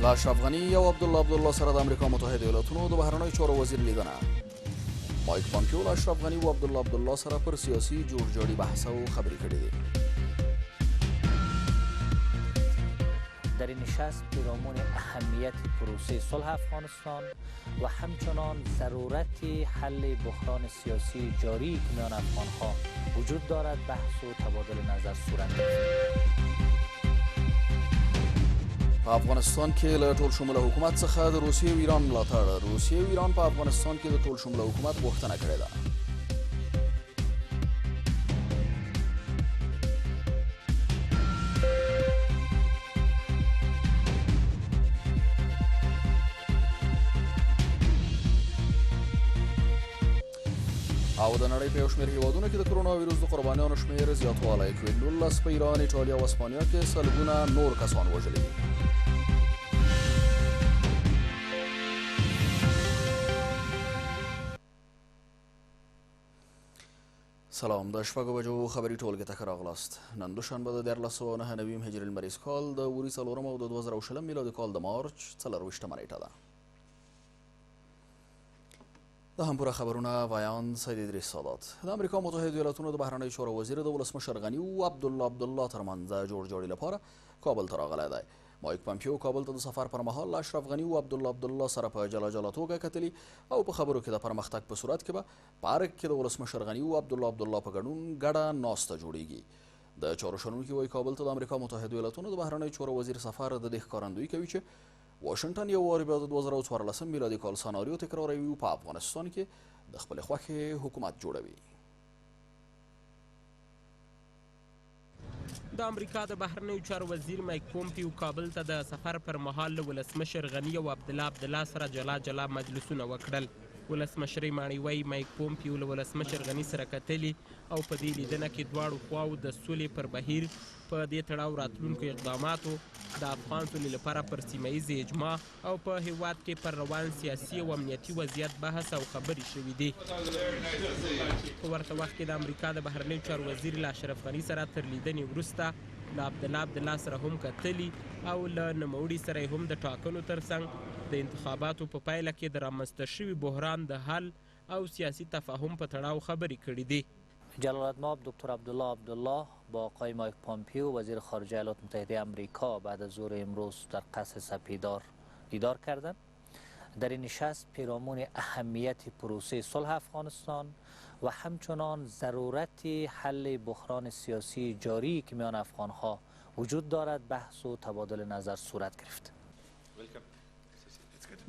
له اشرف غني او عبدالله سره د امریکا متحده ایالاتونو د بهرنیو چارو وزیر لیدنه. مایک پامپیو له اشرف غني او عبدالله سره پر سیاسي جوړجاړي بحث او خبرې کړې دي. در این نشست پیرامون اهمیت پروسه صلح افغانستان و همچنان ضرورت حل بحران سیاسی جاری که میان افغانها وجود دارد بحث و تبادل نظر صورت گرفت. په افغانستان کې له ټول شموله حکومت څخه د روسیې او ایران ملاتړ. روسیې او ایران په افغانستان کې د ټول شموله حکومت غوښتنه کړې ده. او د نړۍ په یو شمېر هیوادونو کې د کرونا ویروس د قربانیانو شمېر زیاتوالی کوي. 19 په ایران، ایټالیا او اسپانیا کې سلګونه نور کسان وژلي دي. سلام، د شپږو بجو خبري ټولګې ته ښه راغلاست. نن دوشنبه د 1409 هجري لمریز کال د وري څلورم او د 2020 میلادي کال د مارچ 24مه نیټه ده. د هم پوره خبرونه وایان سید ادریس سادات. د امریکا متحده ایالاتونو د بهرنیو چارو وزیر د ولسمشر غني او عبدالله ترمنځ د جوړجاړي لپاره کابل ته راغلی دی. مایک پامپیو کابل ته د سفر پر مهال له اشرف غني او عبدالله سره په جلا توګه کتلي او په خبرو کې د پرمختګ په صورت کې به پارک کې د ولسمشر غني او عبدالله په ګډون ګډه ناسته جوړیږي. د چارو شنونکي وایي کابل ته د امریکا متحده ایالاتونو د بهرنیو چارو وزیر سفر د دې ښکارندویي کوي چې واشنګټن یو وارې بیا د 2014 میلادي کال سناریو تکراروي او په افغانستان کې د خپل خوښې حکومت جوړوي. د امریکا د بهرنیو چارو وزیر مایک پومپیو کابل ته د سفر پر مهال له ولسمشر غني او عبدالله سره جلا مجلسونه وکړل. ولسمشر ماڼۍ وایي مایک پومپیو له ولسمشر غني سره کتلي او په دې لیدنه کې دواړو خواو د سولې پر بهیر په دې تړاو راتلونکو اقداماتو د افغان سولې لپاره پر سیمه ییز اجماع او په هیواد کې پر روان سیاسي او امنیتي وضعیت بحث او خبرې شوي دي. په ورته وخت کې د امریکا د بهرنیو چارو وزیر له اشرف غني سره تر لیدنې وروسته له عبدالله سره هم کتلي او له نوموړي سره هم د ټاکنو ترڅنګ د انتخاباتو په پایله کې د رامنځته شوي بحران د حل او سیاسي تفاهم په تړاو خبرې کړې دي. جلالتمآب دکتر عبدالله با آقای مایک پامپیو وزیر خارجه ایالات متحده آمریکا بعد از ظهر امروز در قصر سپیدار دیدار کردند. در این نشست پیرامون اهمیت پروسه صلح افغانستان و همچنان ضرورت حل بحران سیاسی جاری که میان افغانها وجود دارد بحث و تبادل نظر صورت گرفت.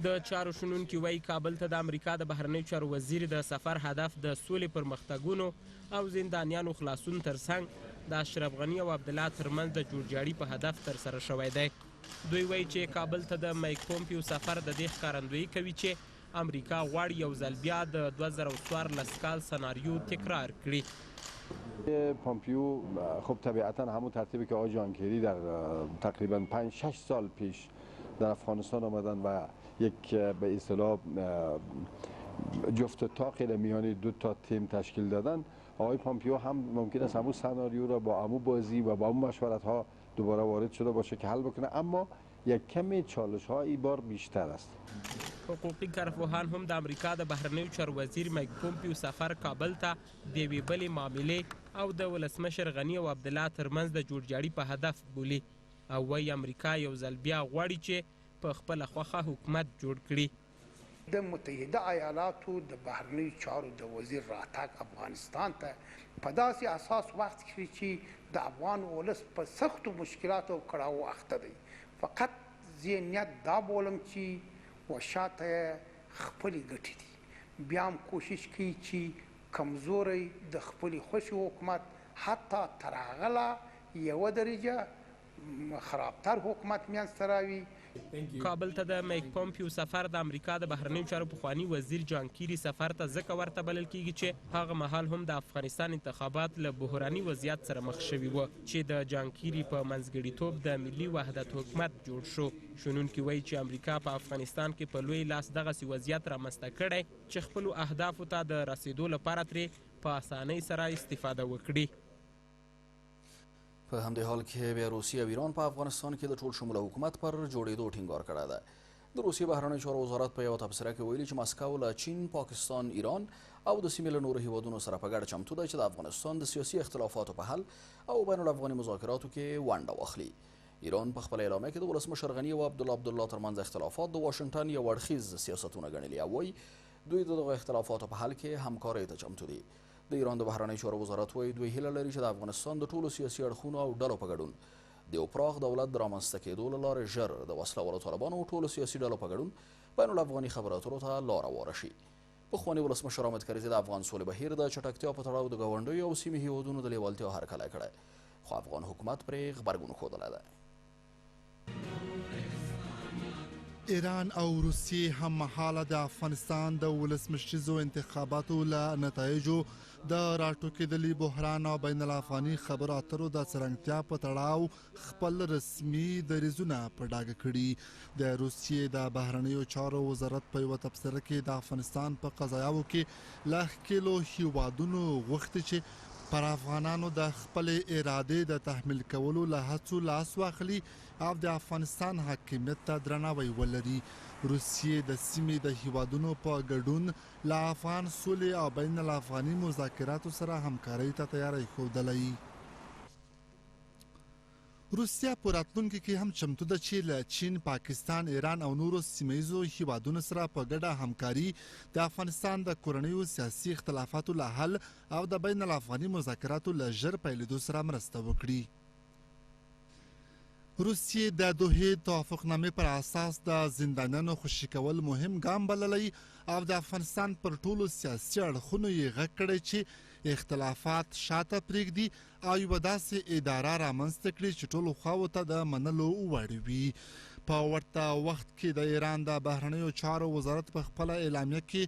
د چارو شنونکي وایي کابل ته د امریکا د بهرنیو چارو وزیر د سفر هدف د سولې پرمختګونو او زندانیانو خلاصون ترڅنګ د اشرف غني او عبدالله ترمنځ د جوړجاړي په هدف ترسره شوی دی. دوی وایي چې کابل ته د مایک پومپیو سفر د دې ښکارندویي کوي چې امریکا غواړي یو ځل بیا د 2014 کال سناریو تکرار کړي. پامپیو خب طبیعتا همون ترتیبی که آقای جان کری در تقریبا 5-6 سال پیش در افغانستان آمدن و یک به اصطلاح جفت تاقی میان دو تا تیم تشکیل دادن. آقای پامپیو هم ممکن است همون سناریو را با همون بازی و با همون مشورت ها دوباره وارد شده باشه که حل بکنه، اما یک کمی چالش ها این بار بیشتر است. حقوقي کارپوهان هم د امریکا د بهرنیو چارو وزیر مایک پومپیو سفر کابل ته د یوې بلې معاملې او د ولسمشر غني او عبدالله ترمنځ د جوړجاړي په هدف بولي او وایي امریکا یو ځل بیا غواړي چې په خپله خوښه حکومت جوړ کړي. د متحده ایالاتو د بهرنیو چارو د وزیر راتګ افغانستان ته په داسې اساس وخت کې چې د افغان ولس په سختو مشکلاتو او کړاوو اخته دی. فقط ذهنیت دا بولم چې وشاته خپلې ګټې دي، بیا هم کوشش کوي چې کمزوری د خپلې خوښې حکومت حتی تر هغه لا یوه درجه خرابتر حکومت منځته راوي. کابل ته د مایک پومپیو سفر د امریکا د بهرنیو چارو پخواني وزیر جان کیری سفر ته ځکه ورته بلل کیږي چې هغه مهال هم د افغانستان انتخابات له بحراني وضعیت سره مخ شوي وو چې د جان کیری په منځګړیتوب د ملي وحدت حکومت جوړ شو. شنونکي وایي چې امریکا په افغانستان کې په لوی لاس دغسې وضعیت رامنځته کړی چې خپلو اهدافو ته د رسیدو لپاره ترې په اسانۍ سره استفاده وکړي. په همدې حال کې بیا روسیه او ایران په افغانستان کې د ټول شموله حکومت پر جوړېدو ټینګار کړی دی. د روسیې بهرنیو چارو وزارت په یوه تبصره کې ویلي چې مسکو له چین، پاکستان، ایران او د سیمې له نورو هیوادونو سره په ګډه چمتو دی چې د افغانستان د سیاسي اختلافاتو په حل او بین الافغاني مذاکراتو کې ونډه واخلي. ایران په خپله اعلامیه کې د ولسمشر غني او عبدالله ترمنځ اختلافات د واشنګټن یو اړخیز سیاستونه ګڼلي او وایي دوی د دغو اختلافاتو په حل کې همکارۍ ته چمتو دي. د ایران د بهرنیو چارو وزارت وایي دوی هیله لري چې د افغانستان د ټولو سیاسي اړخونو او ډلو په ګډون د یو پراخ دولت د رامنځته کېدو له لارې ژر د وسله والو طالبانو او ټولو سیاسي ډلو په ګډون بین الافغاني خبرو اترو ته لاره واره شي. پخواني ولسمشر حامد کرزي د افغان سولې بهیر د چټکتیا په تړاو د ګاونډیو او سیمې هیوادونو د لیوالتیا هرکلی کړی، خو افغان حکومت پرې غبرګون ښودلی دی. ایران او روسیې هم مهاله د افغانستان د ولسمشریزو انتخاباتو له نتایجو د راټوکېدلي بحران او بین الافغاني خبرو اترو د څرنګتیا په تړاو خپل رسمي دریځونه په ډاګه کړي. د روسیې د بهرنیو چارو وزارت په یوه تبصره کې د افغانستان په قضایاوو کې له ښکېلو هیوادونو غوښتي چې پر افغانانو د خپلې ارادې د تحمیل کولو له هڅو لاس واخلي او د افغانستان حاکمیت ته درناوی ولري. روسیې د سیمې د هیوادونو په ګډون له افغان سولې او بین الافغاني مذاکراتو سره همکارۍ ته تیاری ښودلی. روسیه په راتلونکي کې هم چمتو ده چې له چین، پاکستان، ایران او نورو سیمه ییزو هیوادونو سره په ګډه همکاري د افغانستان د کورنیو سیاسي اختلافاتو له حل او د بین الافغاني مذاکراتو له ژر پیلېدو سره مرسته وکړي. روسیې د دوحې توافقنامې پر اساس د زندانیانو خوشي کول مهم ګام بللی او د افغانستان پر ټولو سیاسي اړخونو یې غږ کړی چې اختلافات شاته پرېږدي او یوه داسې اداره رامنځته کړي چې ټولو خواوو ته د منلو وړ وي. په ورته وخت کې د ایران د بهرنیو چارو وزارت په خپله اعلامیه کې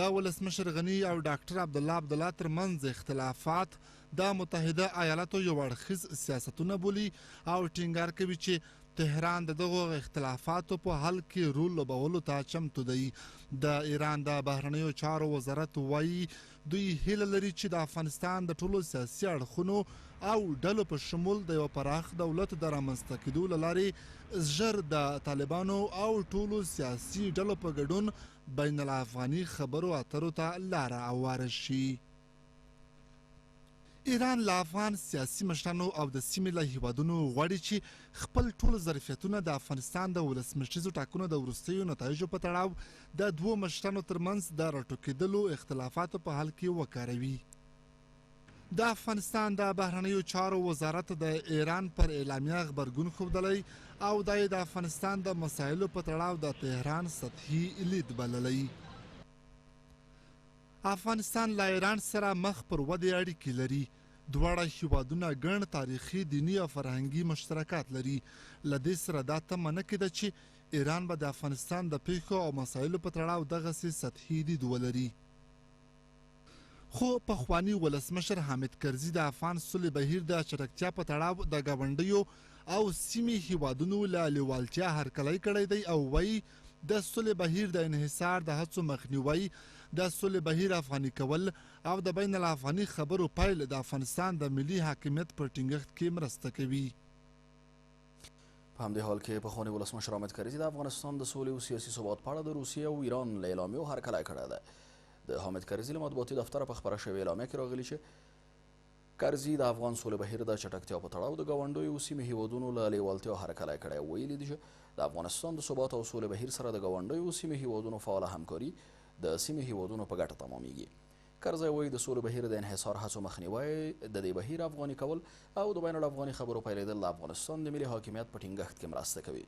د ولسمشر غني او ډاکټر عبدالله ترمنځ اختلافات د متحده ایالاتو یو اړخیز سیاستونه بولي او ټینګار کوي چې تهران د دغو اختلافاتو په حل کې رول لوبولو ته چمتو دی. د ایران د بهرنیو چارو وزارت وایي دوی هیله لري چې د افغانستان د ټولو سیاسي اړخونو او ډلو په شمول د یو پراخ دولت د رامنځته کېدو له لارې ژر د طالبانو او ټولو سیاسي ډلو په ګډون بین الافغاني خبرو اترو ته لاره هواره شي. ایران له افغان سیاسي مشرانو او د سیمې له هیوادونو غواړي چې خپل ټول ظرفیتونه د افغانستان د ولسمشریزو ټاکنو د وروستیو نتایجو په تړاو د دوو مشرانو ترمنځ د راټوکېدلو اختلافاتو په حل کې وکاروي. د افغانستان د بهرنیو چارو وزارت د ایران پر اعلامیه غبرګون ښودلی او دا یې د افغانستان د مسایلو په تړاو د تهران سطحي لید بللی. افغانستان له ایران سره مخ پر ودې اړیکې لري. دواړه هیوادونه ګڼ تاریخي، دیني او فرهنګي مشترکات لري. له دې سره دا تمه نه کېده چې ایران به د افغانستان د پیښو او مسایلو په تړاو دغسې سطحي لید ولري. خو پخواني ولسمشر حامد کرزي د افغان سولې بهیر د چټکتیا په تړاو د ګاونډیو او سیمې هیوادونو له لیوالتیا هرکلی کړی دی او وایي د سولې بهیر د انحصار د هڅو مخنیوی، د سولې بهیر افغاني کول او د بین الافغاني خبرو پیل د افغانستان د ملي حاکمیت پر ټینګښت کې مرسته کوي. په همدې حال کې پخواني ولسمشر حامد کرزي د افغانستان د سولې او سیاسي ثبات په اړه د روسیې او ایران له اعلامیو هرکلی کړی دی. د حامد کرزي له مطبوعاتي دفتره په خپره شوې اعلامیه کې راغلي چې کرزي د افغان سولې بهیر د چټکتیا په تړاو د ګاونډیو او سیمې هیوادونو له لیوالتیا هرکلی کړی او ویلي دي چې د افغانستان د ثبات او سولې بهیر سره د ګاونډیو او سیمې هیوادونو فعاله همکاري د سیمې هیوادونو په ګټه تمامیږي. کرزی وایي د سولې بهیر د انحصار هڅو مخنیوی، د دې بهیر افغاني کول او د بین الافغاني خبرو پیلېدل د افغانستان د ملي حاکمیت په ټینګښت کې مرسته کوي.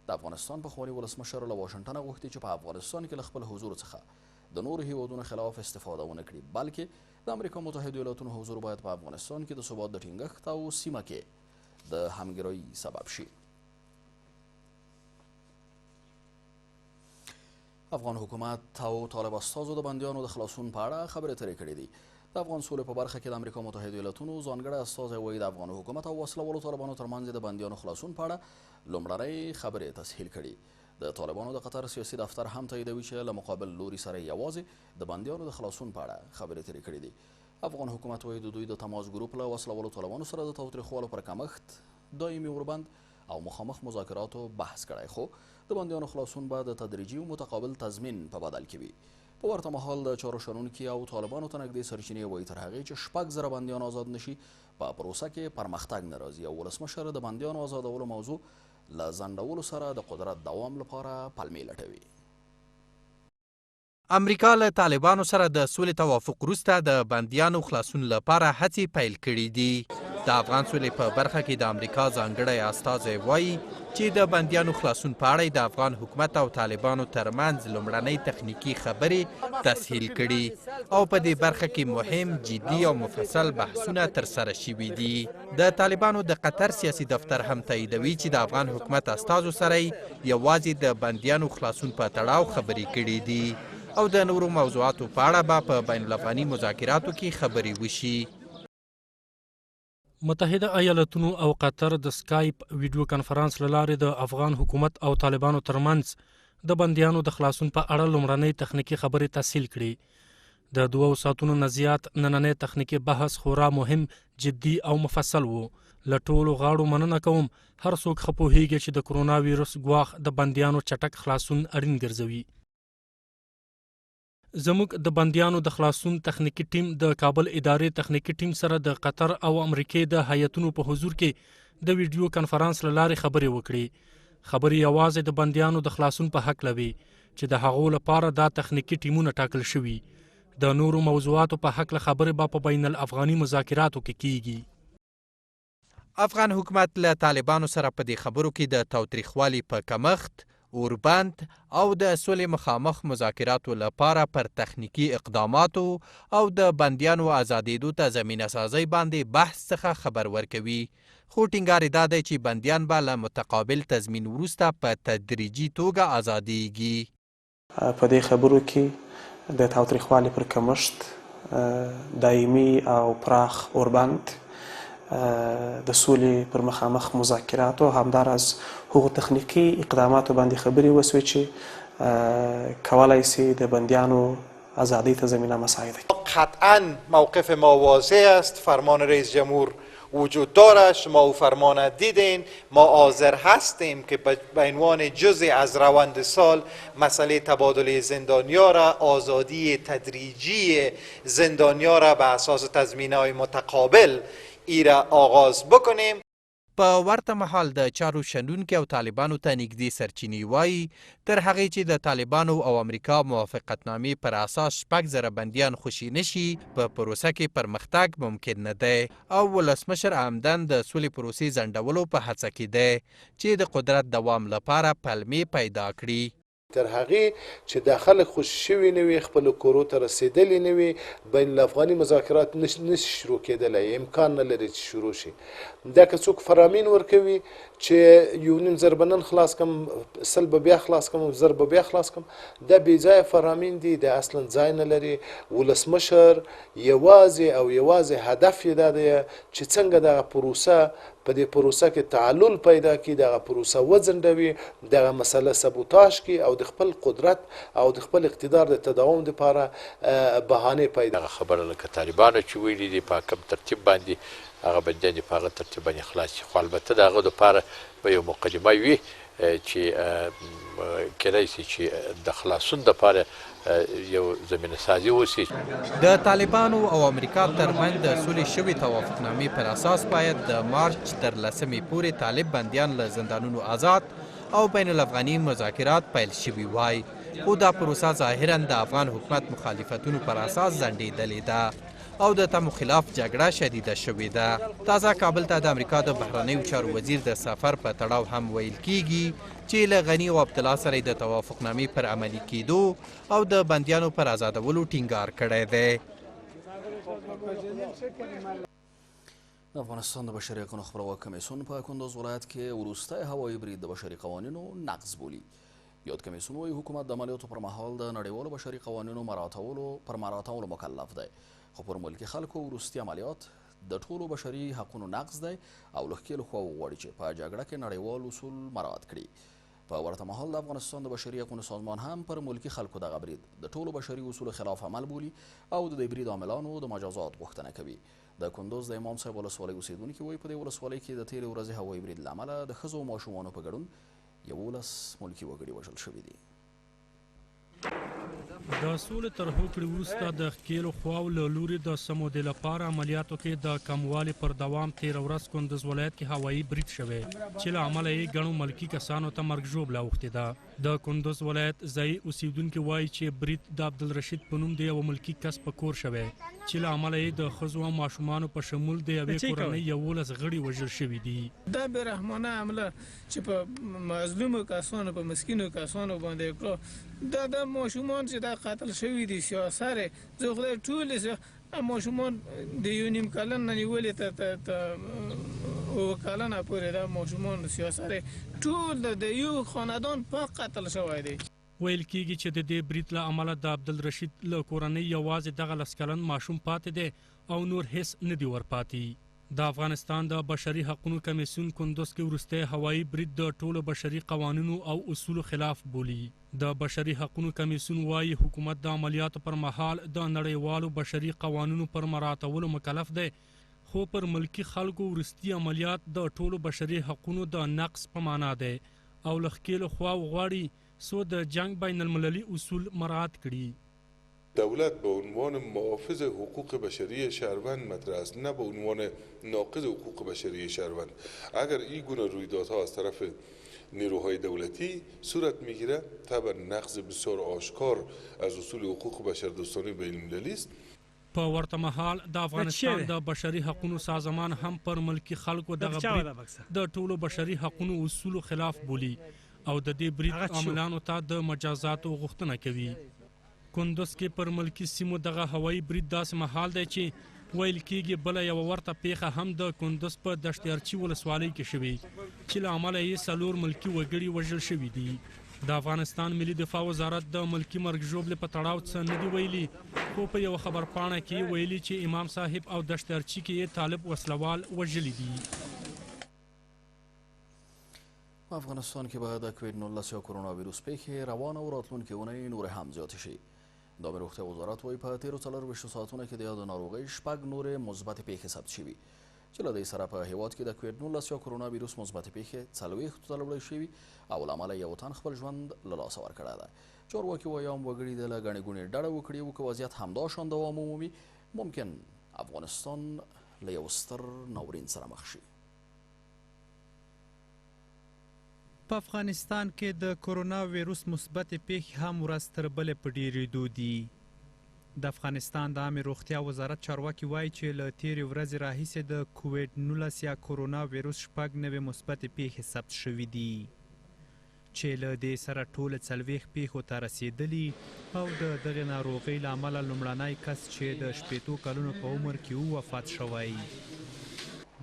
د افغانستان پخواني ولسمشر له واشنګټنه غوښتي چې په افغانستان کې له خپل حضور څخه د نورو هیوادونو خلاف استفاده ونه کړي، بلکې د امریکا متحده ایالاتونو حضور باید په افغانستان کې د ثبات د ټینګښت او سیمه کې د همګرایي سبب شي. افغان حکومت او طالب استازو د بندیانو د خلاصون په اړه خبرې اترې کړې دي. د افغان سولې په برخه کې د امریکا متحده ایالاتونو ځانګړی استازی وایي د افغان حکومت او وسله والو طالبانو ترمنځ د بندیانو خلاصون په اړه لومړنۍ خبرې تسهیل کړي. د طالبانو د قطر سیاسي دفتر هم تاییدوي چې له مقابل لوري سره یوازې د بندیانو د خلاصون په اړه خبرې اترې کړې دي. افغان حکومت وایي د دوی د تماس ګروپ له وسله والو طالبانو سره د تاوتریخوالو پر کمښت دایمي اوربند او مخامخ مذاکراتو بحث کړی، خو د بندیانو خلاصون به د تدریجي او متقابل تضمین په بدل کې وي. په ورته مهال د چارو شنونکي او طالبانو ته نږدې سرچینې وایي تر هغې چې 6,000 بندیان آزاد نشي په پروسه کې پرمختګ نه راځي او ولسمشر د بندیانو آزادولو موضوع له ځنډولو سره د قدرت دوام لپاره پلمې لټوي. امریکا له طالبانو سره د سولې توافق وروسته د بندیانو خلاصون لپاره هڅې پیل کړي دي. د افغان سولې په برخه کې د امریکا ځانګړی استازی وایي چې د بندیانو خلاصون په اړه د افغان حکومت او طالبانو ترمنځ لومړنۍ تخنیکي خبرې تسهیل کړي او په دې برخه کې مهم، جدي او مفصل بحثونه ترسره شوي دي. د طالبانو د قطر سیاسي دفتر هم تاییدوي چې د افغان حکومت استازو سره یوازې د بندیانو خلاصون په تړاو خبرې کړي دي او د نورو موضوعاتو په اړه به په بین الافغاني مذاکراتو کې خبرې وشي. متحده ایالتونو او قطر د سکایپ ویډیو کنفرانس له لارې د افغان حکومت او طالبانو ترمنځ د بندیانو د خلاصون په اړه لومړنۍ تخنیکي خبرې تسهیل کړي. د 2 ساعتونو نه زیات نننی تخنیکي بحث خورا مهم، جدي او مفصل و. له ټولو غاړو مننه کوم هر څوک ښه پوهیږي چې د کرونا ویروس ګواښ د بندیانو چټک خلاصون اړین ګرځوي. زموږ د بندیانو د خلاصون تخنیکي ټیم د کابل ادارې تخنیکي ټیم سره د قطر او امریکې د هیئتونو په حضور کې د ویډیو کنفرانس له لارې خبرې وکړې. خبرې یوازې د بندیانو د خلاصون په هکله وي چې د هغو لپاره دا تخنیکي ټیمونه ټاکل شوي. د نورو موضوعاتو په هکله خبرې به په بین الافغاني مذاکراتو کې کیږي. افغان حکومت له طالبانو سره په دې خبرو کې د تاوتریخوالي په کمښت، اوربند او د سولې مخامخ مذاکراتو لپاره پر تخنیکي اقداماتو او د بندیانو آزادېدو ته زمینه سازۍ باندې بحث څخه خبر ورکوي. خو ټینګار یې دا دی چې بندیان به له متقابل تضمین وروسته په تدریجي توګه آزادېږي. په دې خبرو کې د تاوتریخوالي پر کمښت، دایمي او پراخ اوربند، د سولې پر مخامخ مذاکراتو، همداراز هغو تخنیکي اقداماتو باندې خبرې وسوې چې کولای سي د بندیانو آزادی ته زمینه مساعده کړي. قطعا موقف ما واضح است. فرمان رئیس جمهور وجود دارد. شما او فرمان دیدین. ما حاضر هستیم که به عنوان جزء از روند سال مسئله تبادل زندانیا را، آزادی تدریجی زندانیا را به اساس تضمین‌های متقابل ای را آغاز بکنیم. په ورته مهال د چارو شنونکي او طالبانو ته نږدې سرچینې وایي تر هغې چې د طالبانو او امریکا موافقتنامې پر اساس 6,000 بندیان خوشي نشي په پروسه کې پرمختګ ممکن نه دی او ولسمشر عمدن د سولې پروسې ځنډولو په هڅه کې دی چې د قدرت دوام لپاره پلمې پیدا کړي. تر هغې چې دا خلک خوشي شوي نه وي، خپلو کورو ته رسېدلي نه وي، بین الافغاني مذاکرات نشي شروع کېدلی، امکان نه لري چې شروع شي. دا که څوک فرامین ورکوي چې 1,500 به نن خلاص کم، 100 به بیا خلاص کم، 1,000 به بیا خلاص کم، دا بې ځایه فرامین دي، دا اصلا ځای نه لري. ولسمشر یوازې او یوازې هدف یې دا دی چې څنګه دغه پروسه په دې پروسه کې تعلل پیدا کړي، دغه پروسه وځنډوي، دغه مسله سبوتاژ کړي او د خپل قدرت او د خپل اقتدار د تداوم لپاره بهانې پیدا. دغه خبره لکه طالبانو چې ویلي دي په کوم ترتیب باندې هغه بندیان په هغه ترتیب باندې خلاص شي، خو البته د هغه دپاره به یو مقدمه وي چې کېدای شي چې د خلاصون دپاره یو زمینه سازي وشي. د طالبانو او امریکا ترمنځ د سولې شوې توافقنامې پر اساس باید د مارچ تر 10مې پورې طالب بندیان له زندانونو آزاد او بین الافغاني مذاکرات پیل شوي وای، خو دا پروسه ظاهرا د افغان حکومت مخالفتونو پر اساس ځنډېدلې ده او د تمو خلاف جګړه شدیده شوې ده. تازه کابل ته د امریکا د بهرنیو چارو وزیر د سفر په تړاو هم ویل کیږي چې له غني او عبدالله سره د توافقنامې پر عملي کېدو او د بندیانو پر آزادولو ټینګار کړی دی. د افغانستان د بشري حقونو خپلواک کمیسیون په کندوز ولایت کې وروستی هوایي برید د بشري قوانینو نقض بولي. یاد کمیسیون وایي حکومت د عملیاتو پر مهال د نړیوالو بشري قوانینو مراعاتولو مکلف دی، خو پر ملکي خلکو وروستي عملیات د ټولو بشري حقونو نقض دی او له ښکېلو خواوو غواړي چې په جګړه کې نړیوال اصول مراعات کړي. په ورته مهال د افغانستان د بشري حقوقو سازمان هم پر ملکی خلکو دغه برید د ټولو بشري اصولو خلاف عمل بولي او د دې برید عاملانو د مجازات غوښتنه کوي. د کندوز د امام صاحب ولسوالۍ اوسیدونکي وایي په دې ولسوالۍ کې د تېرې ورځې هوایي برید له امله د ښځو او ماشومانو په ګډون 11 ملکي وګړي وژل شوي دي. د سولې تر هوکړې وروسته د ښکېلو خواو له لوري د سمودې لپاره عملیاتو کې د کموالي پر دوام تېره ورځ کندوز ولایت کې هوایي برید شوی چې له امله یې ګڼو ملکي کسانو ته مرګ ژوبله اوښتې ده. د کندوز ولایت ځایي اوسیدونکي وایي چې برید د عبدالرشید په نوم د یوه ملکي کس په کور شوی چې له امله یې د ښځو او ماشومانو په شمول د یوې کورنۍ 11 غړي وژل شوي دي. دا بېرحمانه حمله چې په مظلومو کسانو په مسکینو کسانو باندې کړه، دا د ماشومان چې دا قتل شوي دي سیاسر زه خدای ټولې ماشومان د یو نیم کلن نه نیولې ته اوه کلنه پورې دا ماشومان سیاسر ټول د یو خاندان په قتل شوی دی. ویل کېږي چې د دې برید له امله د عبدالرشید له کورنۍ یوازې دغه 10 کلن ماشوم پاتې دی او نور هیڅ نه دي ورپاتې. د افغانستان د بشري حقوقو کمیسیون کندوز کې وروستی هوایي برید د ټولو بشري قوانینو او اصولو خلاف بولي. د بشري حقوقو کمیسیون وایي حکومت د عملیاتو پر مهال د نړیوالو بشري قوانینو پر مراعاتولو مکلف دی، خو پر ملکي خلکو وروستي عملیات د ټولو بشري حقوقو د نقض په معنا دی او له ښکېلو خواو غواړي څو د جنگ بین المللي اصول مراعات کړي. دولت به عنوان محافظ حقوق بشری شهروند مطرح است، نه به عنوان ناقض حقوق بشری شهروند. اگر این گونه رویدادها از طرف نیروهای دولتی صورت میگیره طبعا نقض بسیار آشکار از اصول حقوق بشردوستانه بین المللی است. په ورته مهال د افغانستان د بشري حقوقو سازمان هم پر ملکی خلکو دغه برید د ټولو بشري حقوقو اصولو خلاف بولي او د دې برید عاملانو ته د مجازاتو غوښتنه کوي. کندوز کې پر ملکی سیمو دغه هوایي برید داسې مهال دی چې ویل کېږي بله یوه ورته پیښه هم د کندوز په دشت ارچي ولسوالۍ کې شوې چې له امله یې 4 ملکي وګړي وژل شوي دي. د افغانستان ملي دفاع وزارت د ملکي مرګ ژوبلې په تړاو څه نه دي ویلي، خو په یوه خبرپاڼه کې ویلي چې امام صاحب او دشت ارچي کې یې طالب وسلوال وژلي دي. په افغانستان کې به د کوویډ 19 یا کرونا ویروس پیښې روانه او راتلونکې اونۍ نور هم زیاتې شي. د روغتیا وزارت وایي په تېرو 24 ساعتونو کې د یادې ناروغۍ 6 نورې مثبتې پیښې ثبت شوي چې له دې سره په هیواد کې د کوویډ 19 یا کرونا ویروس مثبتې پیښې 40 ته لوړې شوي او له امله یو تن خپل ژوند له لاسه ورکړی دی. چارواکي وایي عام وګړي د له ګڼې ګوڼې ډډه وکړي او که وضعیت همداشان دوام ومومي ممکن افغانستان له یو ستر ناورین سره مخ شي. په افغانستان کې د کرونا ویروس مثبت پیښې هم ورځ تر بلې په ډېرېدو دي. د افغانستان د عامې روغتیا وزارت چارواکي وایي چې له تېرې ورځې راهیسې د کوویډ 19 یا کرونا ویروس 6 نوې مثبتې پیښې ثبت شوي دي چې له دې سره ټوله 40 پیښو ته رسېدلي او د دغې ناروغۍ له امله لومړنی کس چې د 80 کلونو په عمر کې وفات شوی.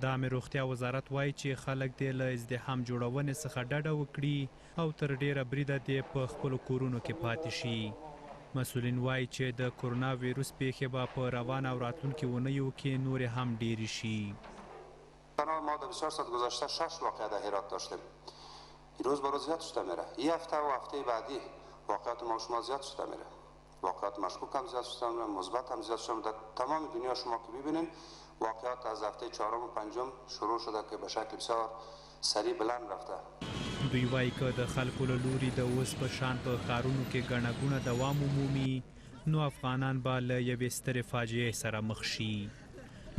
د عامې روغتیا وزارت وایي چې خلک دې له ازدحام جوړونې څخه ډډه وکړي او تر ډیره بریده دې په خپلو کورونو کې پاتې شي. مسؤلین وایي چې د کرونا ویروس پیښې به په روانه او راتلونکو اونیو کې نورې هم ډیرې شي. ما در 24 ساعت گذشته 6 واقعه در هرات داشتیم. روز به روز زیاد شده میره. این هفته و هفته بعدی واقعات ما شما زیاد شده میره. واقعات مشکوک هم زیاد شده میره، مثبت هم زیاد شده. در تمام دنیا شما که ببینین واقعات از هفته 4 و 5 شروع شده که به شکل بسیار سریع بلند رفته. دوی وایي که د خلکو له لوري د اوس په شان په ښارونو کې ګڼه ګوڼه دوام ومومي نو افغانان به له یوې سترې فاجعې سره مخ شي.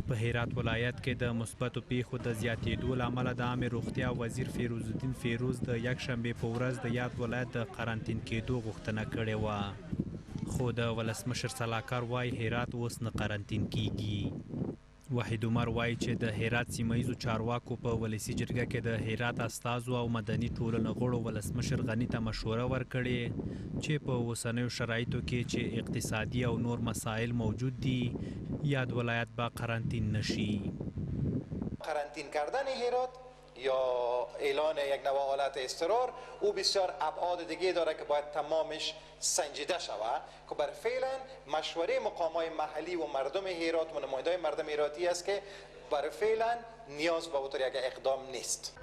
په هرات ولایت کې د مثبتو پیښو د زیاتېدو له امله د عامې روغتیا وزیر فیروز الدین فیروز د یکشنبې په ورځ د یاد ولایت د قرنطین کېدو غوښتنه کړې وه، خو د ولسمشر سلاکار وایي هرات اوس نه قرنطین کیږي. وحید عمر وایي چې د هرات سیمهیزو چارواکو په ولسي جرګه کې د هرات استازو او مدني ټولنو غړو ولسمشر غني ته مشوره ورکړې چې په اوسنیو شرایطو کې چې اقتصادي او نور مسائل موجود دي یاد ولایت به قرنطین نشي. قرنطین کردن هرات یا اعلان یک نوع حالت اضطرار او بسیار ابعاد دیگه داره که باید تمامش سنجیده شود که بر فعلا مشوره مقامات محلی و مردم هرات و نمایندگان مردم هراتی است که بر فعلا نیاز به اطور یک اقدام نیست.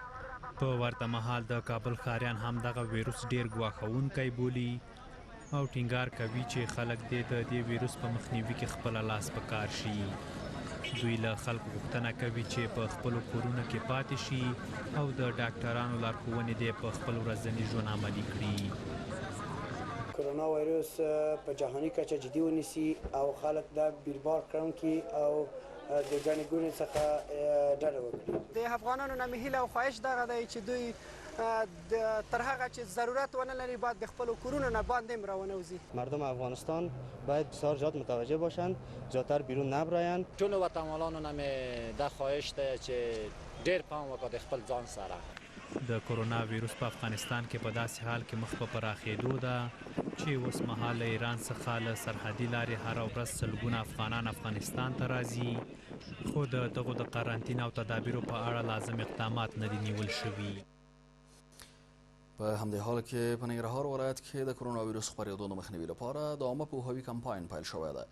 په ورته مهال د کابل ښاریان هم دغه ویروس ډیر ګواښونکی بولي او ټینګار کوي چې خلک دې د دې ویروس په مخنیوي کې خپله لاس په کار شي. دوی له خلکو غوښتنه کوي چې په خپلو کورونو کې پاتې شي او د ډاکټرانو لارښوونې دې په خپل ورځني ژوند عملي کړي. کرونا ویروس په جهاني کچه جدي ونیسي او خلک دا بیربار کړونکي او د ګڼې ګوڼې څخه ډډه وکړي. د افغانانو نه مې هیله او خواهش دغه دی چې دوی تر هغه چې ضرورت ونه لري باید د خپلو کورونو نه باندې هم راونوځي. مردم افغانستان باید بسیار زیاد متوجه باشند، زیادتر بیرون نبرایند. ټولو وطنوالانو نه مې دا خواهش دی چې ډېر پام وکړي د خپل ځان سره. د کرونا ویروس په افغانستان کې په داسې حال کې مخ په پراخېدو ده چې اوس مهال له ایران څخه له سرحدي لارې هره ورځ سلګونه افغانان افغانستان ته راځي، خو د دغو د قرنطین او تدابیرو په اړه لازم اقدامات نه دي نیول شوي. په همدې حال کې په ننګرهار ولایت کې د کرونا ویروس خپرېدو د مخنیوي لپاره د عامه پوهاوي کمپاین پیل شوی دی.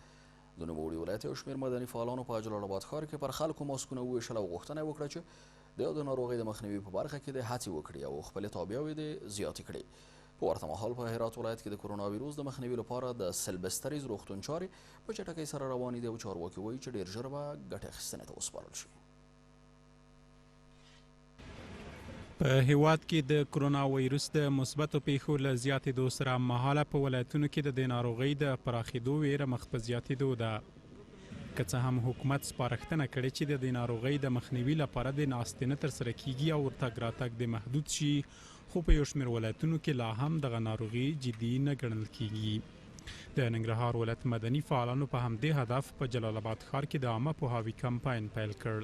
د نوموړي ولایت یو شمېر مدني فعالانو په جلال آباد ښار کې پر خلکو ماسکونه وویشل او غوښتنه یې وکړه چې د ناروغۍ د مخنیوي په برخه کې د هڅې وکړي او خپلې تابعاوې دې زیاتې کړي. په ورته مهال په هرات ولایت کې د کرونا ویروس د مخنیوي لپاره د سلبستریز روغتون چارې په چټکۍ سره روانې دي او چارواکي وایي چې ډېر ژر به ګټې اخیستنې ته وسپارل شي. په هیواد کې د کرونا ویروس د مثبتو پیښو له زیاتېدو سره مهاله په ولایتونو کې د دې ناروغۍ د پراخېدو ویره مخ په زیاتېدو ده. که څه هم حکومت سپارښتنه کړې چې د دې ناروغۍ د مخنیوي لپاره د ناستې نه ترسره کیږي او ورتګ راتګ دې محدود شي، خو په یو شمېر ولایتونو کې لا هم دغه ناروغي جدي نه ګڼل کیږي. د ننګرهار ولایت مدني فعالانو په همدې هدف په جلال آباد ښار کې د عامه پوهاوي کمپاین پیل کړ.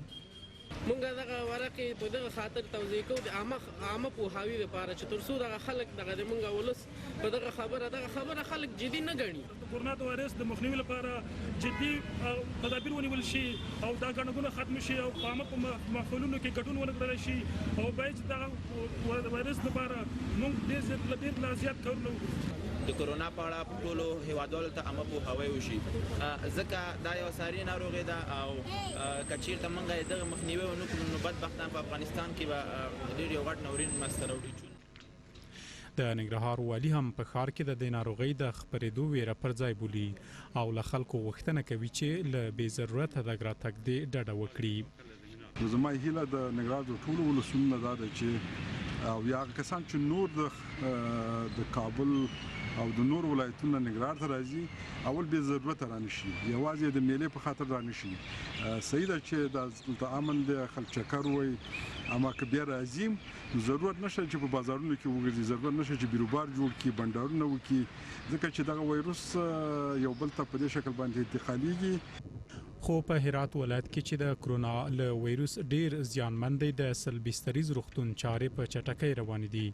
مونږ دغه ورقې په دغه خاطر توضیح کوو د عامه پوهاوي لپاره چې تر څو دغه خلک دغه د مونږ ولس په دغه خبره خلک جدي نه ګڼي. د کرونا د وایرس د مخنیوي لپاره جدي تدابیر ونیول شي او دا ګڼه ختم شي او په عامه محفلونو کې ګډون ونه کړل شي او باید چې دغه وایرس لپاره مونږ ډېر زیات کارونه وکړو. د کرونا په اړه ټولو هیوادوالو ته عامه پوهاوی وشي، ځکه دا یو ساري ناروغي ده او که چېرته موږ دغه مخنیوی ونه کړو نو بدبختانه په افغانستان کې به ډېر یو غټ ناورین منځته راوړي. د ننګرهار والي هم په ښار کې د دې ناروغۍ د خپرېدو ویره پر ځای بولي او له خلکو غوښتنه کوي چې له بې ضرورته تګ راتګ دې ډډه وکړي. زما هیله د ننګرهار د ټولو ولسونو نه دا ده چې او یا کسان چې نور د کابل او د نور ولایتونو ننګرهار ته راځي اول بې ضرورته رانشي، یوازې د میلې په خاطر رانشي. صحیح ده چې د امن د خلک چکر وای، اما که بیا راځي ضرورت نشته چې په بازارونو کې وګرځي، ضرورت نشته چې بیروبار جوړ کړي، بنډارونه وکړي، ځکه چې دغه وایروس یو بل ته په دې شکل باندې انتقالیږي. خو په هرات ولایت کې چې د کرونا له وایروس ډیر زیانمن دی، د سلبستریز روغتون چارې په چټکۍ روانې دي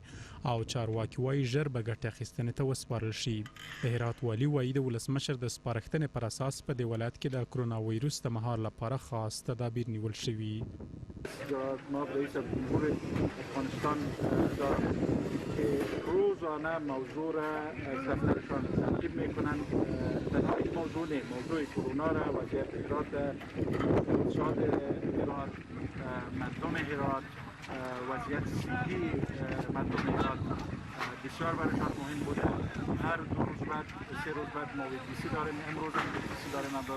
او چارواکي وایي ژر به ګټې اخیستنې ته وسپارل شي. د هرات والي وایي د ولسمشر د سپارښتنې پر اساس په دې ولایت کې د کرونا وایروس د مهار لپاره خاص تدابیر نیول شوي. جناب رئیس جمهور افغانستان روزانه موضوع را از دفترشان تنقیب میکنند. در این موضوع کرونا را وضعیت ایراد اقتصاد ایران، مردم هرات، وضعیت صحی مردم هرات بسیار برایشان مهم بوده. هر 2 روز بعد 3 روز بعد ما ویدیسی داریم، امروز هم ویدیسی داریم جناب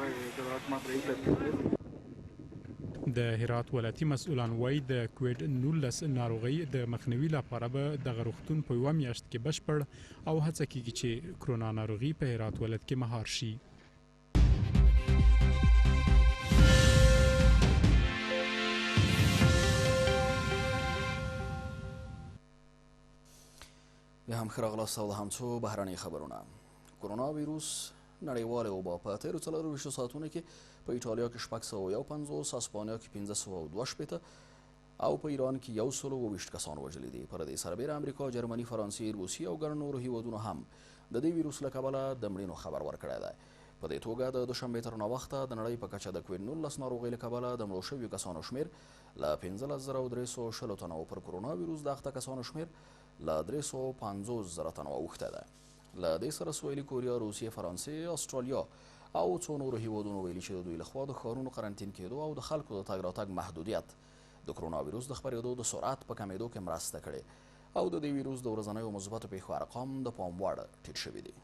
رئیس. د هرات ولایتي مسؤلان وایي د کوویډ-19 ناروغۍ د مخنیوي لپاره به دغه روغتون په یوه میاشت کې بشپړ او هڅه کیږي چې کرونا ناروغي په هرات ولایت کې مهار شي. بیا هم ښه راغلاست او د همڅو بهرني خبرونه. کرونا ویروس نړیواله وبا په تیرو 24 ساعتونو کې په ایټالیا کې 651، اسپانیا کې 502 او په ایران کې 120 کسان وژلي دي. پر دې سربېره امریکا، جرمني، فرانسې، روسیې او ګڼ نورو هیوادونو هم د دې ویروس له کبله د مړینو خبر ورکړی دی. په دې توګه د دوشنبې تر ناوخته د نړۍ په کچه د کوویډ-19 ناروغۍ له کبله د مړو شویو کسانو شمېر له 15320 تنو او پر کرونا ویروس د اخته کسانو شمېر له 350,000 تنو اوښتی دی. له دې سره سویلي کوریا، روسیې، فرانسې، استرالیا او څو نورو هیوادونو ویلي چې د دوی لخوا د ښارونو قرنطین کېدو او د خلکو د تګ راتګ محدودیت د کرونا ویروس د خپرېدو د سرعت په کمېدو کې مرسته کړې او د دې ویروس د ورځنیو مثبتو پیښو ارقام د پام وړ ټیټ شوي دي.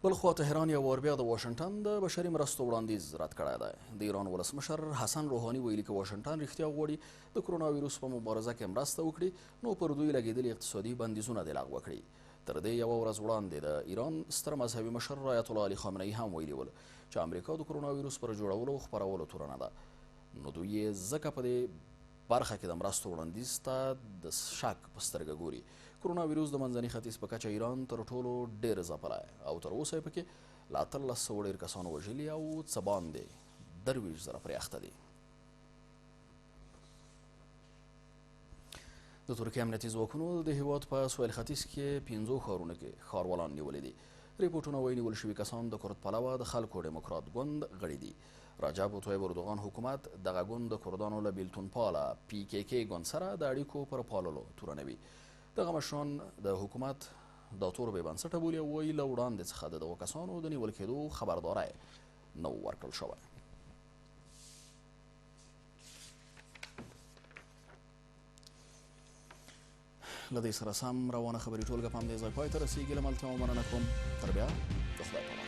بل خوا تهران یو وار بیا د واشنګټن د بشري مرستو وړاندیز رد کړی دی. د ایران ولسمشر حسن روحاني ویلي که واشنګټن رښتیا غواړي د کرونا ویروس په مبارزه کې مرسته وکړي نو پر دوی لګېدلي اقتصادي بندیزونه دې لغوه کړي. تر دې یوه ورځ وړاندې د ایران ستر مذهبي مشر آیت الله علي خامنه‌ای هم ویلي ول چې امریکا د کرونا ویروس پر جوړولو او خپرولو تورنه ده. نو دوی یې ځکه په دې برخه کې د مرستو وړاندیز ته د شک په سترګه ګوري. کرونا ویروس د منځني ختیځ په کچه ایران تر ټولو ډېر ځپلی او تر اوسه یې پکې له 1800 ډېر کسانو وژلي او څه باندې 23,000 پرې اخته دي. د ترکیې امنیتي ځواکونو د هیواد په سویل ختیځ کې 15 ښارونو کې ښاروالان نیولي دي. ریپورټونه وایي نیول شوي کسان د کورد پلوه د خلکو ډیموکرات ګوند غړي دي. رجب طیب اردوغان حکومت دغه ګوند د کردانو له بیلتون پاله PKK ګوند سره د اړیکو پر پاللو تورنوي. دغه مشران د حکومت دا تور بې بنسټه بولي او وایي له وړاندې څخه د دغو کسانو د نیول کېدو خبرداری نه و ورکړل شوی. له دې سره سم روانه خبري ټولګه په همدې ځای پای ته رسېږي. له ملتیا مننه کوم. تر بیا د خدای په امان.